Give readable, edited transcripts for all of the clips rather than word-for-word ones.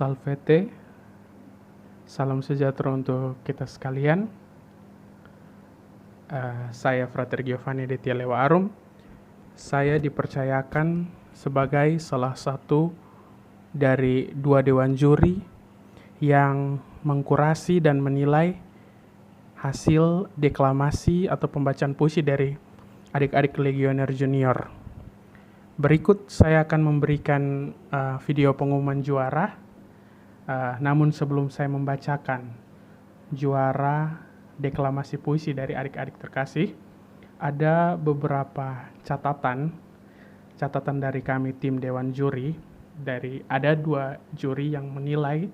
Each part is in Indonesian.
Salvete, salam sejahtera untuk kita sekalian. Saya Frater Giovanni Aditya Lewa Arum. Saya dipercayakan sebagai salah satu dari 2 dewan juri yang mengkurasi dan menilai hasil deklamasi atau pembacaan puisi dari adik-adik Legioner Junior. Berikut saya akan memberikan video pengumuman juara. Namun sebelum saya membacakan juara deklamasi puisi dari adik-adik terkasih, ada beberapa catatan dari kami tim Dewan Juri. Ada 2 juri yang menilai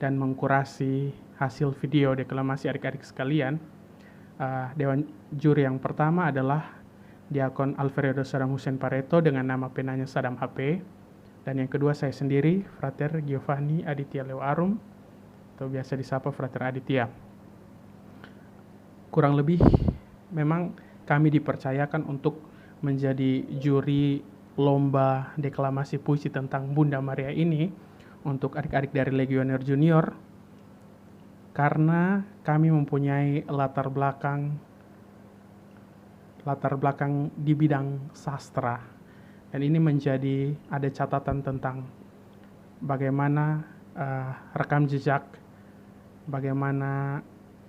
dan mengkurasi hasil video deklamasi adik-adik sekalian. Dewan Juri yang pertama adalah Diakon Alfredo Sadam Hussein Pareto dengan nama penanya Sadam HP. Dan yang kedua saya sendiri, Frater Giovanni Aditya Lewa Arum, atau biasa disapa Frater Aditya. Kurang lebih memang kami dipercayakan untuk menjadi juri lomba deklamasi puisi tentang Bunda Maria ini untuk adik-adik dari Legioner Junior, karena kami mempunyai latar belakang di bidang sastra. Dan ini ada catatan tentang bagaimana rekam jejak, bagaimana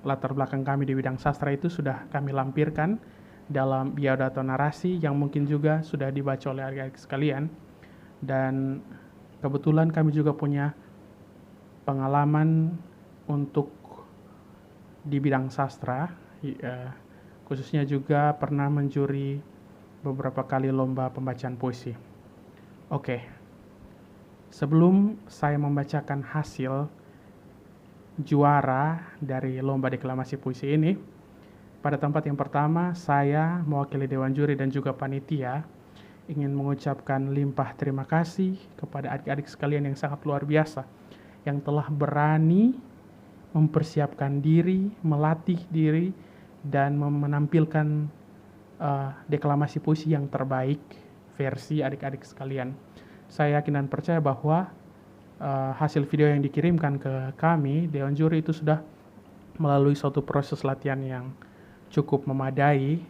latar belakang kami di bidang sastra itu sudah kami lampirkan dalam biodato narasi yang mungkin juga sudah dibaca oleh adik-adik sekalian. Dan kebetulan kami juga punya pengalaman untuk di bidang sastra, khususnya juga pernah menjuri beberapa kali lomba pembacaan puisi. Oke. Sebelum saya membacakan hasil juara dari lomba deklamasi puisi ini, pada tempat yang pertama saya mewakili Dewan Juri dan juga panitia ingin mengucapkan limpah terima kasih kepada adik-adik sekalian yang sangat luar biasa yang telah berani mempersiapkan diri, melatih diri, dan menampilkan deklamasi puisi yang terbaik versi adik-adik sekalian. Saya yakin dan percaya bahwa hasil video yang dikirimkan ke kami, Dewan Juri, itu sudah melalui suatu proses latihan yang cukup memadai,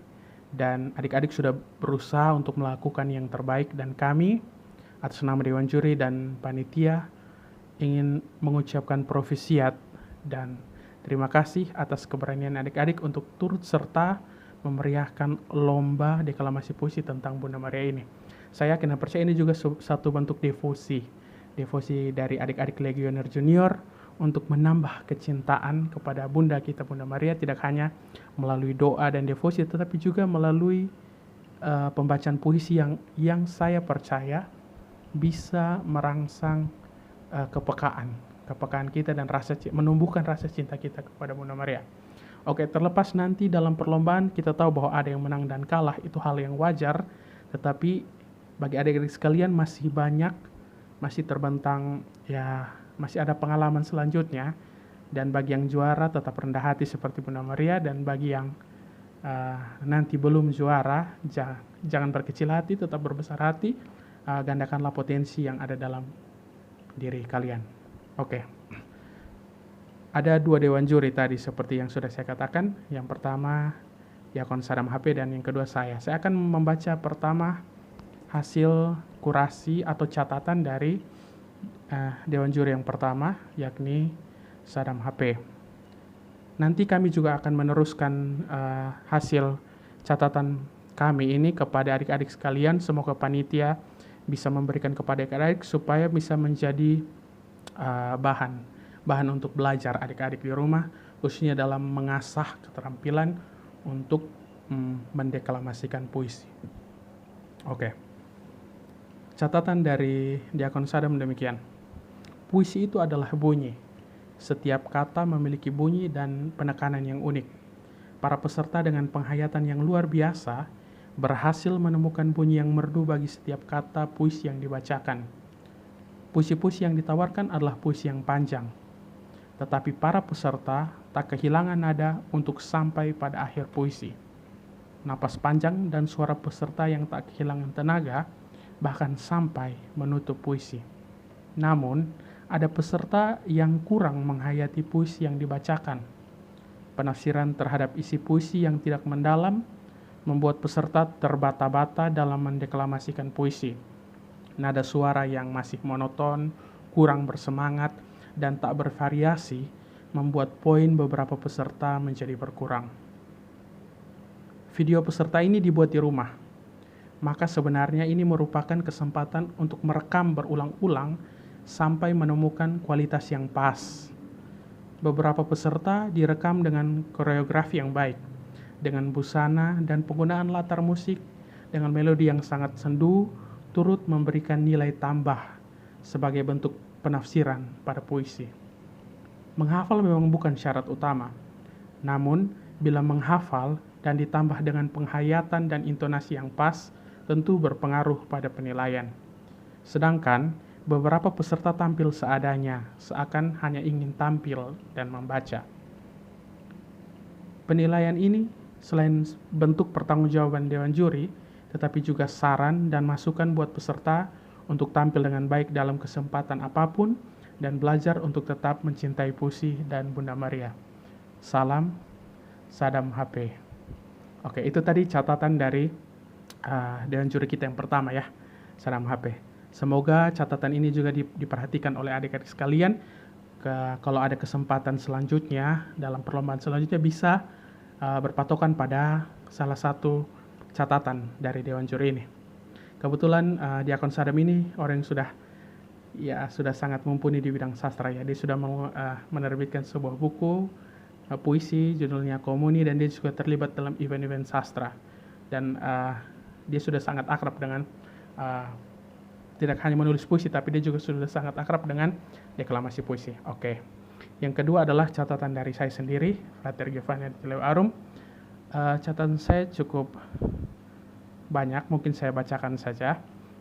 dan adik-adik sudah berusaha untuk melakukan yang terbaik, dan kami atas nama Dewan Juri dan panitia ingin mengucapkan profisiat dan terima kasih atas keberanian adik-adik untuk turut serta memeriahkan lomba deklamasi puisi tentang Bunda Maria ini. Saya yakin dan percaya ini juga satu bentuk devosi dari adik-adik Legioner Junior untuk menambah kecintaan kepada Bunda kita, Bunda Maria, tidak hanya melalui doa dan devosi, tetapi juga melalui pembacaan puisi yang saya percaya bisa merangsang kepekaan kita dan menumbuhkan rasa cinta kita kepada Bunda Maria. Oke, terlepas nanti dalam perlombaan kita tahu bahwa ada yang menang dan kalah, itu hal yang wajar, tetapi bagi adik-adik sekalian masih terbentang, masih ada pengalaman selanjutnya. Dan bagi yang juara tetap rendah hati seperti Bunda Maria, dan bagi yang nanti belum juara, jangan berkecil hati, tetap berbesar hati, gandakanlah potensi yang ada dalam diri kalian. Oke. Ada 2 dewan juri tadi seperti yang sudah saya katakan. Yang pertama Diakon Sadam HP dan yang kedua saya. Saya akan membaca pertama hasil kurasi atau catatan dari dewan juri yang pertama, yakni Sadam HP. Nanti kami juga akan meneruskan hasil catatan kami ini kepada adik-adik sekalian. Semoga panitia bisa memberikan kepada adik-adik supaya bisa menjadi bahan untuk belajar adik-adik di rumah, khususnya dalam mengasah keterampilan untuk mendeklamasikan puisi. Oke. Catatan dari Diakon Sadam demikian. Puisi itu adalah bunyi. Setiap kata memiliki bunyi dan penekanan yang unik. Para peserta dengan penghayatan yang luar biasa berhasil menemukan bunyi yang merdu bagi setiap kata puisi yang dibacakan. Puisi-puisi yang ditawarkan adalah puisi yang panjang, tetapi para peserta tak kehilangan nada untuk sampai pada akhir puisi. Napas panjang dan suara peserta yang tak kehilangan tenaga bahkan sampai menutup puisi. Namun, ada peserta yang kurang menghayati puisi yang dibacakan. Penafsiran terhadap isi puisi yang tidak mendalam membuat peserta terbata-bata dalam mendeklamasikan puisi. Nada suara yang masih monoton, kurang bersemangat, dan tak bervariasi membuat poin beberapa peserta menjadi berkurang. Video peserta ini dibuat di rumah, maka sebenarnya ini merupakan kesempatan untuk merekam berulang-ulang sampai menemukan kualitas yang pas. Beberapa peserta direkam dengan koreografi yang baik, dengan busana dan penggunaan latar musik dengan melodi yang sangat sendu, turut memberikan nilai tambah sebagai bentuk penafsiran pada puisi. Menghafal memang bukan syarat utama, namun bila menghafal dan ditambah dengan penghayatan dan intonasi yang pas, tentu berpengaruh pada penilaian. Sedangkan beberapa peserta tampil seadanya, seakan hanya ingin tampil dan membaca. Penilaian ini selain bentuk pertanggungjawaban Dewan Juri, tetapi juga saran dan masukan buat peserta untuk tampil dengan baik dalam kesempatan apapun dan belajar untuk tetap mencintai puisi dan Bunda Maria. Salam, Sadam HP. Oke, itu tadi catatan dari Dewan Juri kita yang pertama ya, Sadam HP. Semoga catatan ini juga diperhatikan oleh adik-adik sekalian. Kalau ada kesempatan selanjutnya, dalam perlombaan selanjutnya bisa berpatokan pada salah satu catatan dari Dewan Juri ini. Kebetulan Diakon Sadam ini orang yang sudah sangat mumpuni di bidang sastra ya. Dia sudah menerbitkan sebuah buku puisi judulnya Komuni, dan dia juga terlibat dalam event-event sastra. Dan dia sudah sangat akrab dengan tidak hanya menulis puisi, tapi dia juga sudah sangat akrab dengan deklamasi puisi. Oke. Yang kedua adalah catatan dari saya sendiri, Frater Giovanni Tileo Arum. Catatan saya cukup banyak, mungkin saya bacakan saja.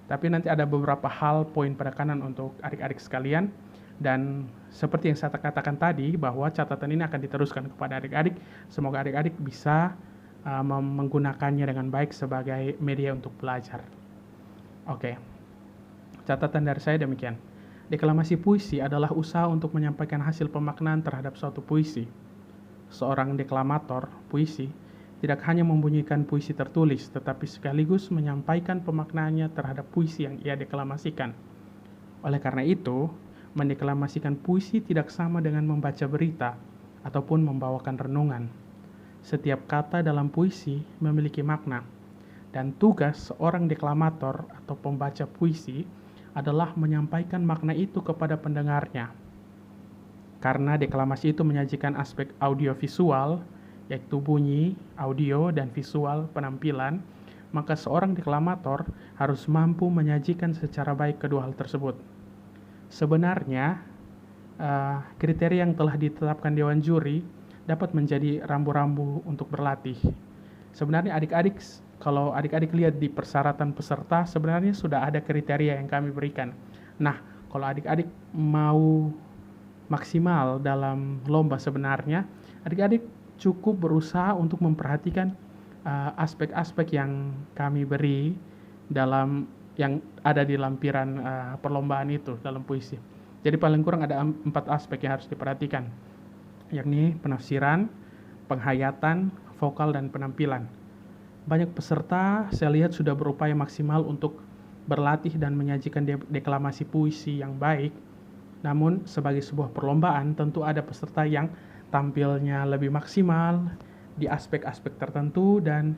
Tapi nanti ada beberapa hal poin penekanan untuk adik-adik sekalian. Dan seperti yang saya katakan tadi, bahwa catatan ini akan diteruskan kepada adik-adik. Semoga adik-adik bisa menggunakannya dengan baik sebagai media untuk belajar. Oke. Catatan dari saya demikian. Deklamasi puisi adalah usaha untuk menyampaikan hasil pemaknaan terhadap suatu puisi. Seorang deklamator puisi tidak hanya membunyikan puisi tertulis, tetapi sekaligus menyampaikan pemaknaannya terhadap puisi yang ia deklamasikan. Oleh karena itu, mendeklamasikan puisi tidak sama dengan membaca berita ataupun membawakan renungan. Setiap kata dalam puisi memiliki makna, dan tugas seorang deklamator atau pembaca puisi adalah menyampaikan makna itu kepada pendengarnya. Karena deklamasi itu menyajikan aspek audiovisual, yaitu bunyi, audio, dan visual penampilan, maka seorang deklamator harus mampu menyajikan secara baik kedua hal tersebut. Sebenarnya, kriteria yang telah ditetapkan Dewan Juri dapat menjadi rambu-rambu untuk berlatih. Sebenarnya kalau adik-adik lihat di persyaratan peserta, sebenarnya sudah ada kriteria yang kami berikan. Nah, kalau adik-adik mau maksimal dalam lomba sebenarnya, adik-adik cukup berusaha untuk memperhatikan aspek-aspek yang kami beri yang ada di lampiran perlombaan itu dalam puisi. Jadi paling kurang ada 4 aspek yang harus diperhatikan, yakni penafsiran, penghayatan, vokal, dan penampilan. Banyak peserta saya lihat sudah berupaya maksimal untuk berlatih dan menyajikan deklamasi puisi yang baik. Namun sebagai sebuah perlombaan tentu ada peserta yang tampilnya lebih maksimal di aspek-aspek tertentu dan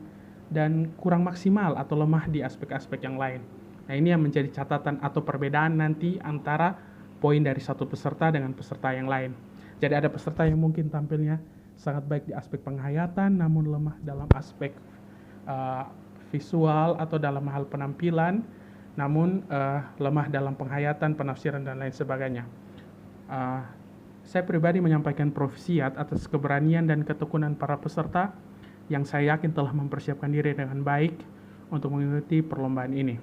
kurang maksimal atau lemah di aspek-aspek yang lain. Nah, ini yang menjadi catatan atau perbedaan nanti antara poin dari satu peserta dengan peserta yang lain. Jadi ada peserta yang mungkin tampilnya sangat baik di aspek penghayatan namun lemah dalam aspek visual atau dalam hal penampilan, namun lemah dalam penghayatan, penafsiran, dan lain sebagainya. Saya pribadi menyampaikan profisiat atas keberanian dan ketekunan para peserta yang saya yakin telah mempersiapkan diri dengan baik untuk mengikuti perlombaan ini.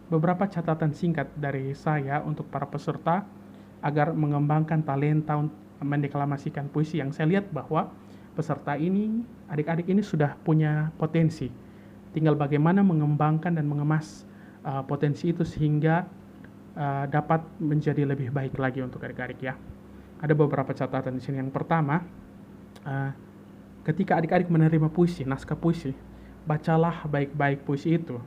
Beberapa catatan singkat dari saya untuk para peserta agar mengembangkan talenta mendeklamasikan puisi yang saya lihat bahwa peserta ini, adik-adik ini sudah punya potensi. Tinggal bagaimana mengembangkan dan mengemas potensi itu sehingga dapat menjadi lebih baik lagi untuk adik-adik ya. Ada beberapa catatan di sini. Yang pertama, ketika adik-adik menerima puisi, naskah puisi, bacalah baik-baik puisi itu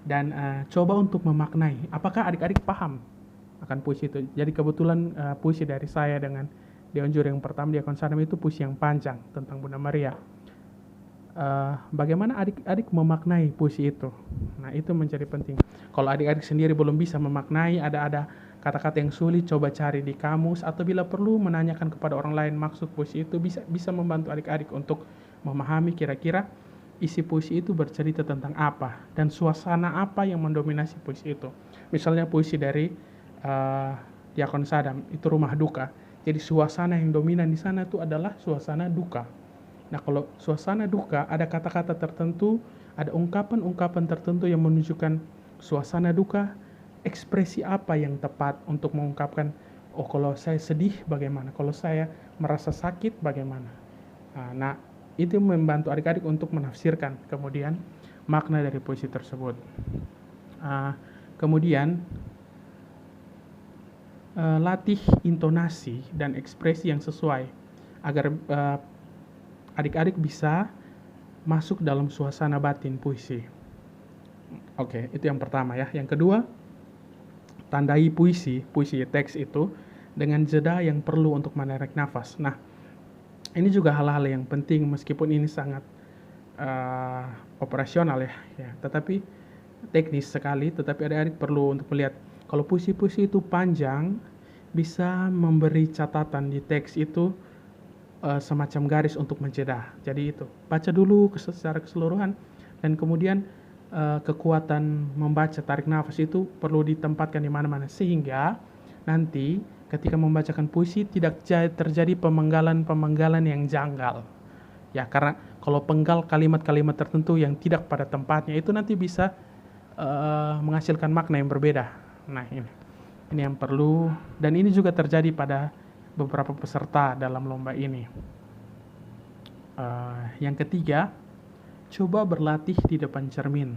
dan coba untuk memaknai. Apakah adik-adik paham akan puisi itu? Jadi kebetulan puisi dari saya dengan Dewan Juri yang pertama, Diakon Sadam, itu puisi yang panjang tentang Bunda Maria. Bagaimana adik-adik memaknai puisi itu? Nah, itu menjadi penting. Kalau adik-adik sendiri belum bisa memaknai, ada kata-kata yang sulit, coba cari di kamus, atau bila perlu menanyakan kepada orang lain maksud puisi itu, bisa membantu adik-adik untuk memahami kira-kira isi puisi itu bercerita tentang apa dan suasana apa yang mendominasi puisi itu. Misalnya puisi dari Diakon Sadam itu rumah duka. Jadi suasana yang dominan di sana itu adalah suasana duka. Nah, kalau suasana duka, ada kata-kata tertentu, ada ungkapan-ungkapan tertentu yang menunjukkan suasana duka, ekspresi apa yang tepat untuk mengungkapkan, oh kalau saya sedih bagaimana, kalau saya merasa sakit bagaimana. Nah, itu membantu adik-adik untuk menafsirkan kemudian makna dari puisi tersebut. Kemudian, latih intonasi dan ekspresi yang sesuai agar adik-adik bisa masuk dalam suasana batin puisi. Oke, itu yang pertama ya. Yang kedua, tandai puisi teks itu dengan jeda yang perlu untuk menarik nafas. Nah, ini juga hal-hal yang penting meskipun ini sangat operasional ya. Tetapi teknis sekali, tetapi adik-adik perlu untuk melihat kalau puisi-puisi itu panjang, bisa memberi catatan di teks itu semacam garis untuk menjeda. Jadi itu, baca dulu secara keseluruhan dan kemudian kekuatan membaca tarik nafas itu perlu ditempatkan di mana-mana sehingga nanti ketika membacakan puisi tidak terjadi pemenggalan-pemenggalan yang janggal. Ya, karena kalau penggal kalimat-kalimat tertentu yang tidak pada tempatnya itu nanti bisa menghasilkan makna yang berbeda. Nah, ini yang perlu, dan ini juga terjadi pada beberapa peserta dalam lomba ini. Yang ketiga, coba berlatih di depan cermin,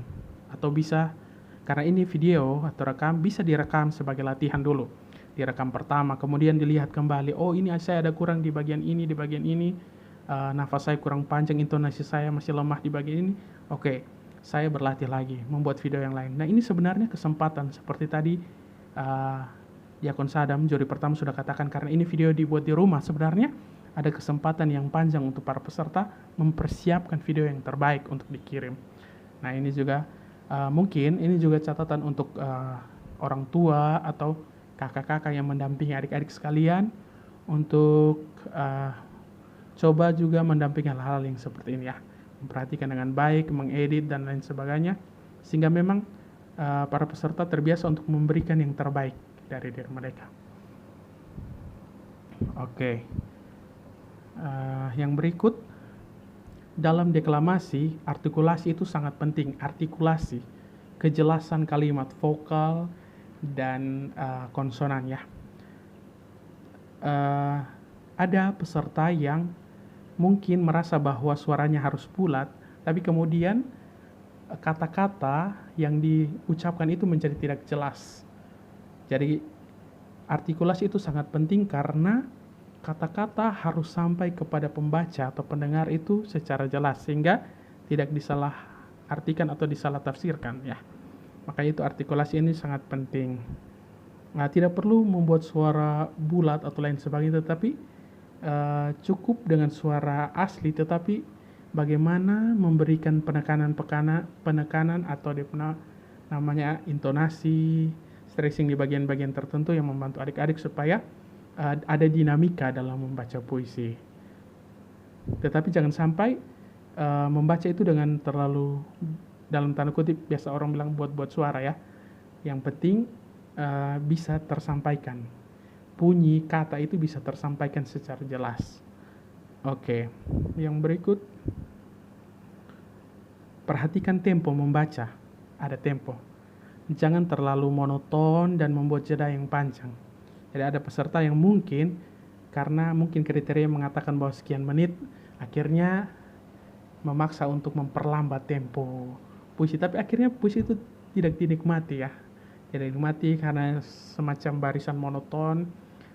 atau bisa, karena ini video atau rekam, bisa direkam sebagai latihan dulu. Direkam pertama, kemudian dilihat kembali, oh ini saya ada kurang di bagian ini, nafas saya kurang panjang, intonasi saya masih lemah di bagian ini. Oke, saya berlatih lagi, membuat video yang lain. Nah, ini sebenarnya kesempatan, seperti tadi Diakon Sadam, juri pertama sudah katakan, karena ini video dibuat di rumah, sebenarnya ada kesempatan yang panjang untuk para peserta mempersiapkan video yang terbaik untuk dikirim. Nah, ini juga mungkin ini juga catatan untuk orang tua atau kakak-kakak yang mendampingi adik-adik sekalian untuk coba juga mendampingi hal-hal yang seperti ini ya. Memperhatikan dengan baik, mengedit dan lain sebagainya, sehingga memang para peserta terbiasa untuk memberikan yang terbaik dari diri mereka. Oke. Yang berikut, dalam deklamasi, artikulasi itu sangat penting. Artikulasi, kejelasan kalimat, vokal dan konsonan ya. Ada peserta yang mungkin merasa bahwa suaranya harus bulat, tapi kemudian kata-kata yang diucapkan itu menjadi tidak jelas. Jadi artikulasi itu sangat penting karena kata-kata harus sampai kepada pembaca atau pendengar itu secara jelas sehingga tidak disalah artikan atau disalah tafsirkan ya. Maka itu artikulasi ini sangat penting. Nah, tidak perlu membuat suara bulat atau lain sebagainya, tetapi cukup dengan suara asli, tetapi bagaimana memberikan penekanan atau namanya intonasi, stressing di bagian-bagian tertentu yang membantu adik-adik supaya ada dinamika dalam membaca puisi. Tetapi jangan sampai membaca itu dengan terlalu, dalam tanda kutip biasa orang bilang buat-buat suara ya. Yang penting bisa tersampaikan. Bunyi kata itu bisa tersampaikan secara jelas. Oke, yang berikut, perhatikan tempo membaca. Ada tempo. Jangan terlalu monoton dan membuat jeda yang panjang. Jadi ada peserta yang mungkin karena mungkin kriteria mengatakan bahwa sekian menit, akhirnya memaksa untuk memperlambat tempo puisi, tapi akhirnya puisi itu tidak dinikmati ya. tidak dinikmati karena semacam barisan monoton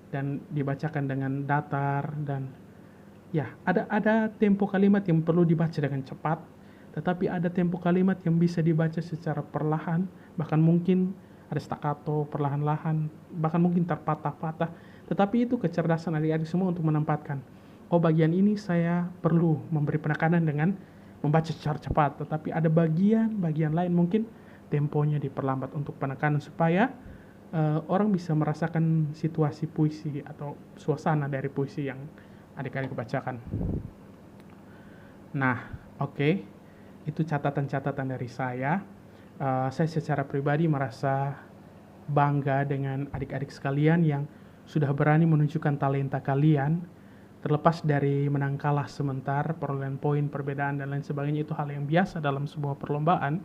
dan dibacakan dengan datar, dan ya ada tempo kalimat yang perlu dibaca dengan cepat, tetapi ada tempo kalimat yang bisa dibaca secara perlahan, bahkan mungkin ada staccato, perlahan-lahan, bahkan mungkin terpatah-patah. Tetapi itu kecerdasan adik-adik semua untuk menempatkan, oh bagian ini saya perlu memberi penekanan dengan membaca secara cepat, tetapi ada bagian lain mungkin temponya diperlambat untuk penekanan supaya orang bisa merasakan situasi puisi atau suasana dari puisi yang adik-adik bacakan. Nah, oke. Itu catatan-catatan dari saya. Saya secara pribadi merasa bangga dengan adik-adik sekalian yang sudah berani menunjukkan talenta kalian, terlepas dari menang kalah sebentar, perolehan poin, perbedaan, dan lain sebagainya. Itu hal yang biasa dalam sebuah perlombaan.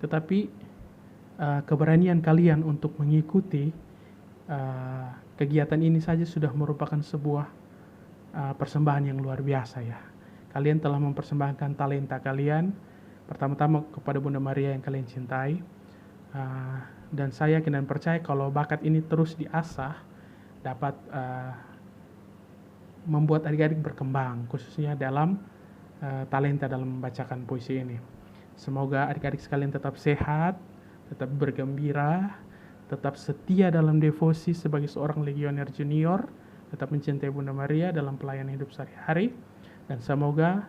Tetapi keberanian kalian untuk mengikuti kegiatan ini saja sudah merupakan sebuah persembahan yang luar biasa ya. Kalian telah mempersembahkan talenta kalian pertama-tama kepada Bunda Maria yang kalian cintai, dan saya yakin dan percaya kalau bakat ini terus diasah dapat membuat adik-adik berkembang, khususnya dalam talenta dalam membacakan puisi ini. Semoga adik-adik sekalian tetap sehat, tetap bergembira, tetap setia dalam devosi sebagai seorang legioner junior, tetap mencintai Bunda Maria dalam pelayanan hidup sehari-hari, dan semoga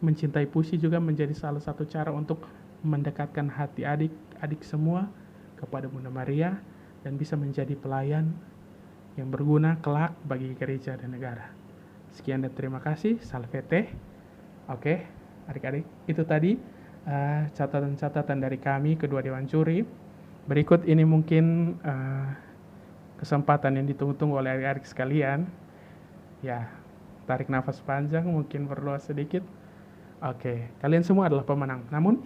mencintai puisi juga menjadi salah satu cara untuk mendekatkan hati adik-adik semua kepada Bunda Maria dan bisa menjadi pelayan yang berguna kelak bagi gereja dan negara. Sekian dan terima kasih. Salvete. Oke, adik-adik, itu tadi catatan-catatan dari kami kedua Dewan Juri. Berikut ini mungkin kesempatan yang ditunggu-tunggu oleh adik-adik sekalian. Ya, tarik nafas panjang, mungkin berdoa sedikit. Oke, kalian semua adalah pemenang. Namun,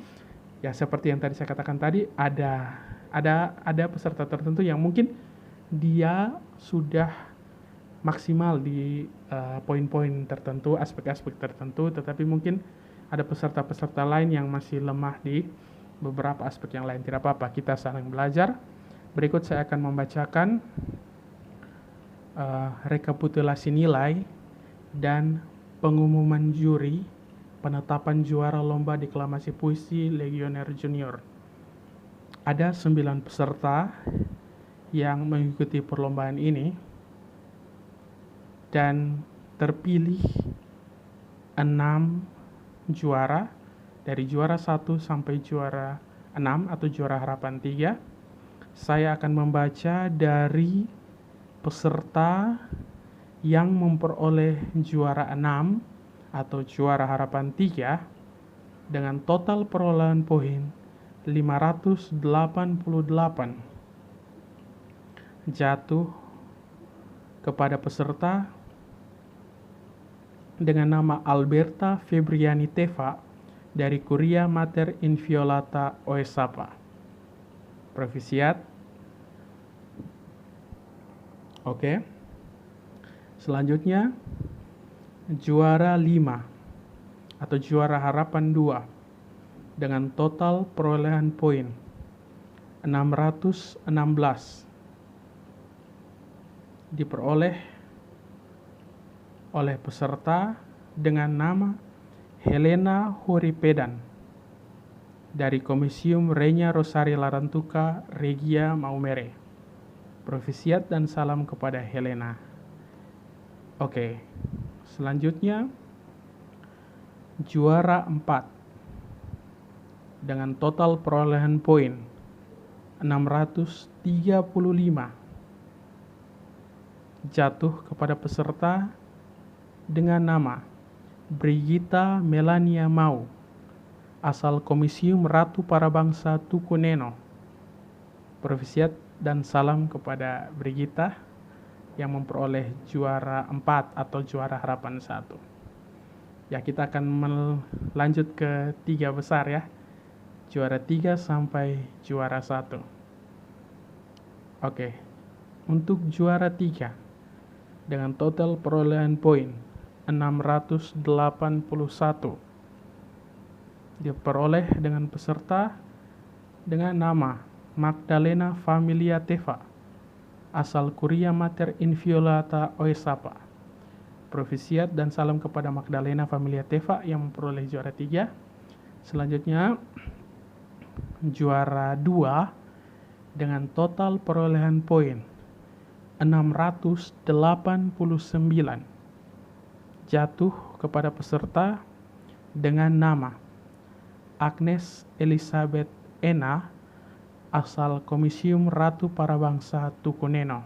ya seperti yang tadi saya katakan tadi, ada peserta tertentu yang mungkin dia sudah maksimal di poin-poin tertentu, aspek-aspek tertentu, tetapi mungkin ada peserta-peserta lain yang masih lemah di beberapa aspek yang lain. Tidak apa-apa, kita saling belajar. Berikut saya akan membacakan rekapitulasi nilai dan pengumuman juri penetapan juara lomba deklamasi puisi Legioner Junior. Ada 9 peserta yang mengikuti perlombaan ini dan terpilih 6 juara, dari juara 1 sampai juara 6 atau juara harapan 3. Saya akan membaca dari peserta yang memperoleh juara 6 atau juara harapan 3 dengan total perolehan poin 588, jatuh kepada peserta dengan nama Alberta Febriani Teva dari Curia Mater Inviolata Oesapa. Provisiat. Oke. Selanjutnya juara 5 atau juara harapan 2 dengan total perolehan poin 616 diperoleh oleh peserta dengan nama Helena Horipedan dari Komisium Regna Rosari Larantuka Regia Maumere. Provisiat dan salam kepada Helena. Oke. Selanjutnya juara 4 dengan total perolehan poin 635 jatuh kepada peserta dengan nama Brigita Melania Mau asal Komisium Ratu Parabangsa Tukuneno. Provisiat dan salam kepada Brigita yang memperoleh juara 4 atau juara harapan 1. Ya, kita akan melanjut ke 3 besar ya. Juara 3 sampai juara 1. Oke. Untuk juara 3 dengan total perolehan poin 681 diperoleh dengan peserta dengan nama Magdalena Familia Teva, asal Curia Mater Inviolata Oesapa. Provisiat dan salam kepada Magdalena Familia Teva yang memperoleh juara 3. Selanjutnya juara 2 dengan total perolehan poin 689 jatuh kepada peserta dengan nama Agnes Elizabeth Ena, asal Komisium Ratu Parabangsa Tukuneno.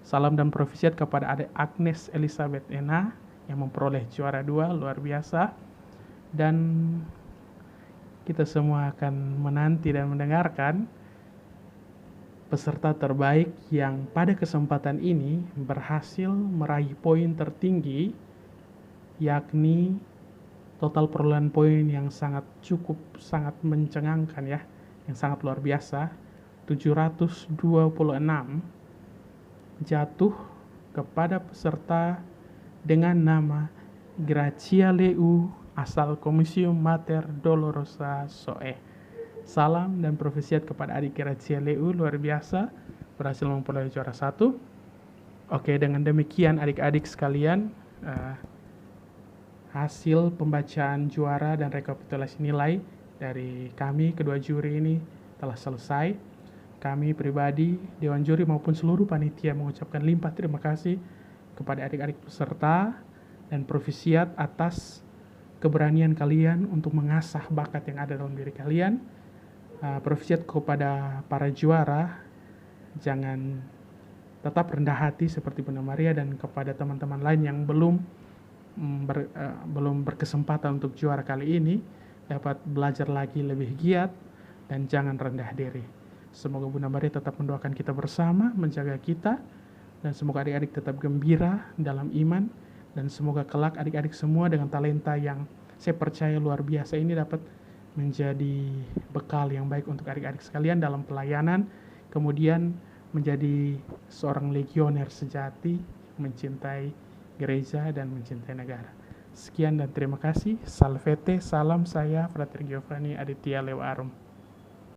Salam dan provisiat kepada adik Agnes Elizabeth Ena yang memperoleh juara 2, luar biasa. Dan kita semua akan menanti dan mendengarkan peserta terbaik yang pada kesempatan ini berhasil meraih poin tertinggi, yakni total perolehan poin yang sangat mencengangkan ya, yang sangat luar biasa, 726, jatuh kepada peserta dengan nama Gracia Leu, asal Komisium Mater Dolorosa Soe. Salam dan provisiat kepada adik Gracia Leu, luar biasa, berhasil memperoleh juara 1. Oke, dengan demikian adik-adik sekalian, hasil pembacaan juara dan rekapitulasi nilai dari kami kedua juri ini telah selesai. Kami pribadi, Dewan Juri maupun seluruh panitia mengucapkan limpah terima kasih kepada adik-adik peserta dan provisiat atas keberanian kalian untuk mengasah bakat yang ada dalam diri kalian. Provisiat kepada para juara, jangan tetap rendah hati seperti Bunda Maria, dan kepada teman-teman lain yang belum berkesempatan untuk juara kali ini, dapat belajar lagi lebih giat dan jangan rendah diri. Semoga Bunda Maria tetap mendoakan kita bersama, menjaga kita, dan semoga adik-adik tetap gembira dalam iman, dan semoga kelak adik-adik semua dengan talenta yang saya percaya luar biasa ini dapat menjadi bekal yang baik untuk adik-adik sekalian dalam pelayanan, kemudian menjadi seorang legioner sejati, mencintai gereja dan mencintai negara. Sekian dan terima kasih. Salvete, salam saya Frater Giovanni Aditya Lewa Arum.